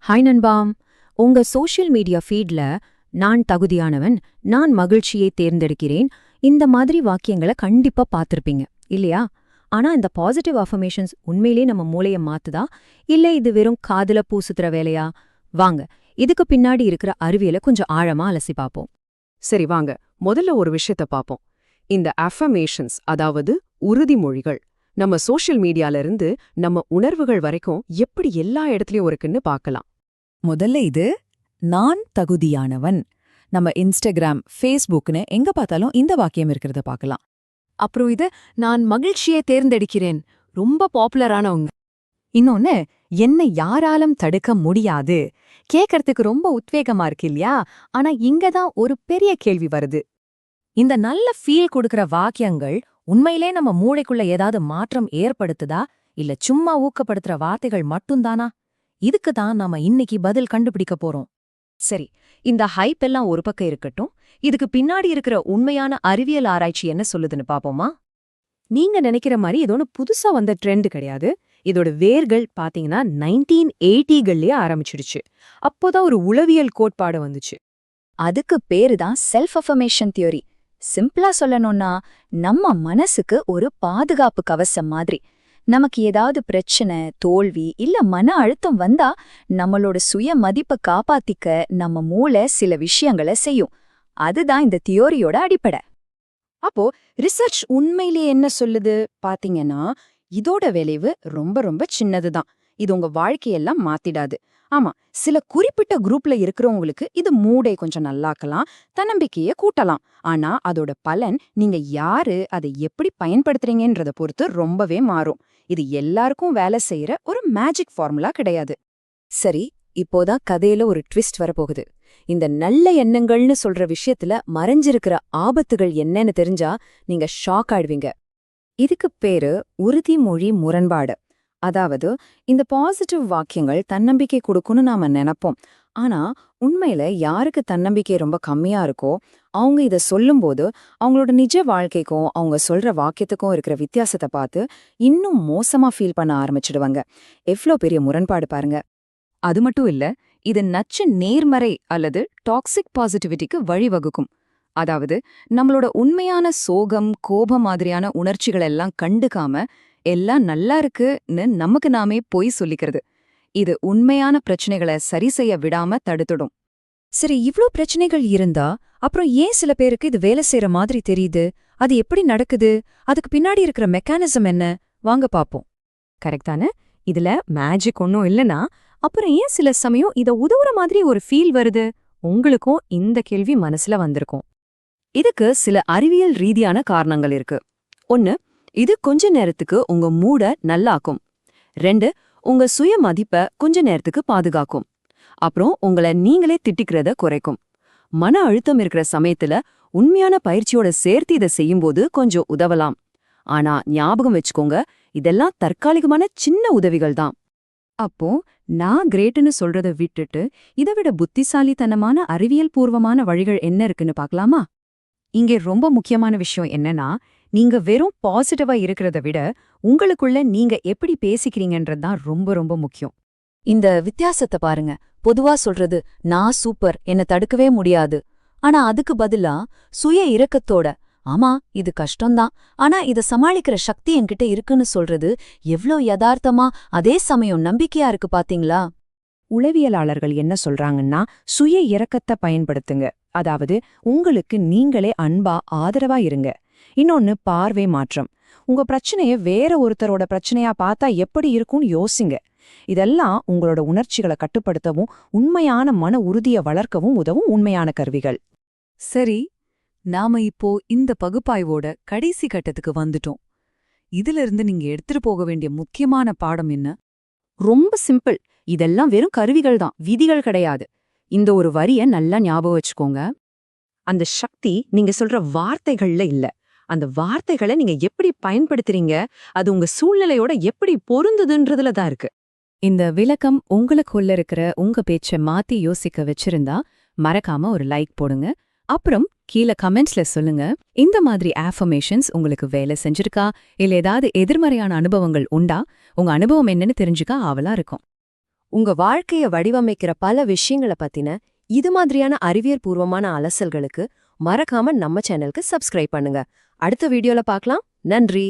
Hi நண்பாம். உங்க social media ஃபீட்ல நான் தகுதியானவன், நான் மகிழ்ச்சியை தேர்ந்தெடுக்கிறேன், இந்த மாதிரி வாக்கியங்களை கண்டிப்பா பார்த்திருப்பீங்க இல்லையா? ஆனா இந்த பாசிட்டிவ் அஃபர்மேஷன்ஸ் உண்மையிலே நம்ம மூளைய மாத்துதா, இல்ல இது வெறும் காதுல பூசுத்துற வேலையா? வாங்க, இதுக்கு பின்னாடி இருக்கிற அறிவியலை கொஞ்சம் ஆழமா அலசி பார்ப்போம். சரி வாங்க, முதல்ல ஒரு விஷயத்த பார்ப்போம். இந்த அஃபர்மேஷன்ஸ், அதாவது உறுதிமொழிகள், நம்ம சோஷியல் மீடியால இருந்து நம்ம உணர்வுகள் வரைக்கும் எப்படி எல்லா இடத்துலயும் இருக்குன்னு பார்க்கலாம். முதல்ல இது நான் தகுதியானவன். நம்ம இன்ஸ்டாகிராம், ஃபேஸ்புக்னு எங்க பார்த்தாலும் இந்த வாக்கியம் இருக்கிறத பார்க்கலாம். அப்புறம் இது நான் மகிழ்ச்சியை தேர்ந்தெடுக்கிறேன், ரொம்ப பாப்புலரானவங்க. இன்னொன்னு, என்னை யாராலும் தடுக்க முடியாது. கேட்கறதுக்கு ரொம்ப உத்வேகமா இருக்கு இல்லையா? ஆனா இங்கதான் ஒரு பெரிய கேள்வி வருது. இந்த நல்ல ஃபீல் கொடுக்கற வாக்கியங்கள் உண்மையிலே நம்ம மூளைக்குள்ள ஏதாவது மாற்றம் ஏற்படுத்துதா, இல்ல சும்மா ஊக்கப்படுத்துற வார்த்தைகள் மட்டும்தானா? இதுக்கு தான் நாம இன்னைக்கு பதில் கண்டுபிடிக்க போறோம். சரி, இந்த ஹைப் எல்லாம் ஒரு பக்கம் இருக்கட்டும், இதுக்கு பின்னாடி இருக்கிற உண்மையான அறிவியல் ஆராய்ச்சி என்ன சொல்லுதுன்னு பாப்போமா? நீங்க நினைக்கிற மாதிரி இது ஒன்று புதுசா வந்த ட்ரெண்ட் கிடையாது. இதோட வேர்கள் பாத்தீங்கன்னா 1980கள்லயே ஆரம்பிச்சிடுச்சு. அப்போதான் ஒரு உளவியல் கோட்பாடு வந்துச்சு. அதுக்கு பேரு தான் செல்ஃப் அஃபர்மேஷன் தியோரி. சிம்பிளா சொல்லணும்னா, நம்ம மனசுக்கு ஒரு பாதுகாப்பு கவசம் மாதிரி. நமக்கு ஏதாவது பிரச்சனை, தோல்வி இல்ல மன அழுத்தம் வந்தா நம்மளோட சுய மதிப்பை காப்பாத்திக்க நம்ம மூளை சில விஷயங்களை செய்யும். அதுதான் இந்த தியோரியோட அடிப்படை. அப்போ ரிசர்ச் உண்மையிலேயே என்ன சொல்லுது பாத்தீங்கன்னா, இதோட விளைவு ரொம்ப ரொம்ப சின்னதுதான். இது உங்க வாழ்க்கையெல்லாம் மாத்திடாது. ஆமா, சில குறிப்பிட்ட குரூப்ல இருக்கிறவங்களுக்கு இது மூடை கொஞ்சம் நல்லாக்கலாம், தன்னம்பிக்கைய கூட்டலாம். ஆனா அதோட பலன் நீங்க யாரு, அதை எப்படி பயன்படுத்துறீங்கன்றத பொறுத்து ரொம்பவே மாறும். இது எல்லாருக்கும் வேலை செய்யற ஒரு மேஜிக் ஃபார்முலா கிடையாது. சரி, இப்போதான் கதையில ஒரு ட்விஸ்ட் வரப்போகுது. இந்த நல்ல எண்ணங்கள்னு சொல்ற விஷயத்துல மறைஞ்சிருக்கிற ஆபத்துகள் என்னன்னு தெரிஞ்சா நீங்க ஷாக் ஆயிடுவீங்க. இதுக்கு பேரு உறுதிமொழி முரண்பாடு. அதாவது இந்த பாசிட்டிவ் வாக்கியங்கள் தன்னம்பிக்கை கொடுக்கும்னு நாம நினைப்போம். ஆனா உண்மையில யாருக்கு தன்னம்பிக்கை ரொம்ப கம்மியா இருக்கோ அவங்க இத சொல்லும்போது அவங்களோட நிஜ வாழ்க்கைக்கும் அவங்க சொல்ற வாக்கியத்துக்கும் இருக்கிற வித்தியாசத்தை பார்த்து இன்னும் மோசமா ஃபீல் பண்ண ஆரம்பிச்சிடுவாங்க. எவ்ளோ பெரிய முரண்பாடு பாருங்க. அது மட்டும் இல்ல, இது நச்சு நேர்மறை அல்லது டாக்ஸிக் பாசிட்டிவிட்டிக்கு வழிவகுக்கும். அதாவது நம்மளோட உண்மையான சோகம், கோபம் மாதிரியான உணர்ச்சிகள் எல்லாம் கண்டுக்காம எல்லாம் நல்லா இருக்குன்னு நமக்கு நாமே பொய் சொல்லிக்கிறது. இது உண்மையான பிரச்சனைகளை சரி செய்ய விடாம தடுத்துடும். சரி, இவ்ளோ பிரச்சனைகள் இருந்தா அப்புறம் ஏன் சில பேருக்கு இது வேலை செய்யற மாதிரி தெரியுது? அது எப்படி நடக்குது? அதுக்கு பின்னாடி இருக்கிற மெக்கானிசம் என்ன? வாங்க பாப்போம். கரெக்ட் தானே? இதுல மேஜிக் ஒன்னும் இல்லனா அப்புறம் ஏன் சில சமயம் இத உதவுற மாதிரி ஒரு ஃபீல் வருது? உங்களுக்கும் இந்த கேள்வி மனசுல வந்திருக்கும். இதுக்கு சில அறிவியல் ரீதியான காரணங்கள் இருக்கு. 1, இது கொஞ்ச நேரத்துக்கு உங்க மூட நல்லாக்கும். 2, உங்க சுய மதிப்ப கொஞ்ச நேரத்துக்கு பாதுகாக்கும். அப்புறம் உங்களை நீங்களே திட்டிக்கிறத குறைக்கும். மன அழுத்தம் இருக்கிற சமயத்துல உண்மையான பயிற்சியோட சேர்த்து இதை செய்யும்போது கொஞ்சம் உதவலாம். ஆனா ஞாபகம் வச்சுக்கோங்க, இதெல்லாம் தற்காலிகமான சின்ன உதவிகள் தான். அப்போ நான் கிரேட்டுன்னு சொல்றத விட்டுட்டு இதை விட புத்திசாலித்தனமான அறிவியல் பூர்வமான வழிகள் என்ன இருக்குன்னு பார்க்கலாமா? இங்கே ரொம்ப முக்கியமான விஷயம் என்னன்னா, நீங்க வெறும் பாசிட்டிவா இருக்கிறத விட உங்களுக்குள்ள நீங்க எப்படி பேசிக்கிறீங்கன்றதுதான் ரொம்ப ரொம்ப முக்கியம். இந்த வித்தியாசத்தை பாருங்க. பொதுவா சொல்றது நான் சூப்பர், என்ன தடுக்கவே முடியாது. ஆனா அதுக்கு பதிலா சுய இரக்கத்தோட ஆமா இது கஷ்டம்தான், ஆனா இத சமாளிக்கிற சக்தி என்கிட்ட இருக்குன்னு சொல்றது எவ்ளோ யதார்த்தமா அதே சமயம் நம்பிக்கையா இருக்கு பாத்தீங்களா? உளவியலாளர்கள் என்ன சொல்றாங்கன்னா, சுய இரக்கத்தை பயன்படுத்துங்க. அதாவது உங்களுக்கு நீங்களே அன்பா ஆதரவா இருங்க. இன்னொன்னு பார்வை மாற்றம். உங்க பிரச்சனைய வேற ஒருத்தரோட பிரச்சனையா பார்த்தா எப்படி இருக்கும்னு யோசிங்க. இதெல்லாம் உங்களோட உணர்ச்சிகளை கட்டுப்படுத்தவும் உண்மையான மன உறுதியை வளர்க்கவும் உதவும் உண்மையான கருவிகள். சரி, நாம இப்போ இந்த பகுப்பாய்வோட கடைசி கட்டத்துக்கு வந்துட்டோம். இதுல இருந்து நீங்க எடுத்துட்டு போக வேண்டிய முக்கியமான பாடம் என்ன? ரொம்ப சிம்பிள். இதெல்லாம் வெறும் கருவிகள் தான், விதிகள் கிடையாது. இந்த ஒரு வரிய நல்லா ஞாபகம் வச்சுக்கோங்க. அந்த சக்தி நீங்க சொல்ற வார்த்தைகள்ல இல்ல. அந்த வார்த்தைகளை நீங்க எப்படி பயன்படுத்துறீங்க, அது உங்க சூழ்நிலையோட எப்படி பொருந்துதுன்றதுல தான் இருக்கு. இந்த விளக்கம் உங்களுக்குள்ள இருக்கிற உங்க பேச்ச மாத்தி யோசிக்க வச்சிருந்தா மறக்காம ஒரு லைக் போடுங்க. அப்புறம் கீழே கமெண்ட்ஸ்ல சொல்லுங்க, இந்த மாதிரி அஃபர்மேஷன்ஸ் உங்களுக்கு வேலை செஞ்சிருக்கா, இல்ல ஏதாவது எதிர்மறையான அனுபவங்கள் உண்டா? உங்க அனுபவம் என்னன்னு தெரிஞ்சுக்க ஆவலா இருக்கும். உங்க வாழ்க்கைய வடிவமைக்கிற பல விஷயங்களை பத்தின இது மாதிரியான அறிவியற்பூர்வமான அலசல்களுக்கு மறக்காம நம்ம சேனலுக்கு சப்ஸ்கிரைப் பண்ணுங்க. அடுத்த வீடியோல பார்க்கலாம். நன்றி.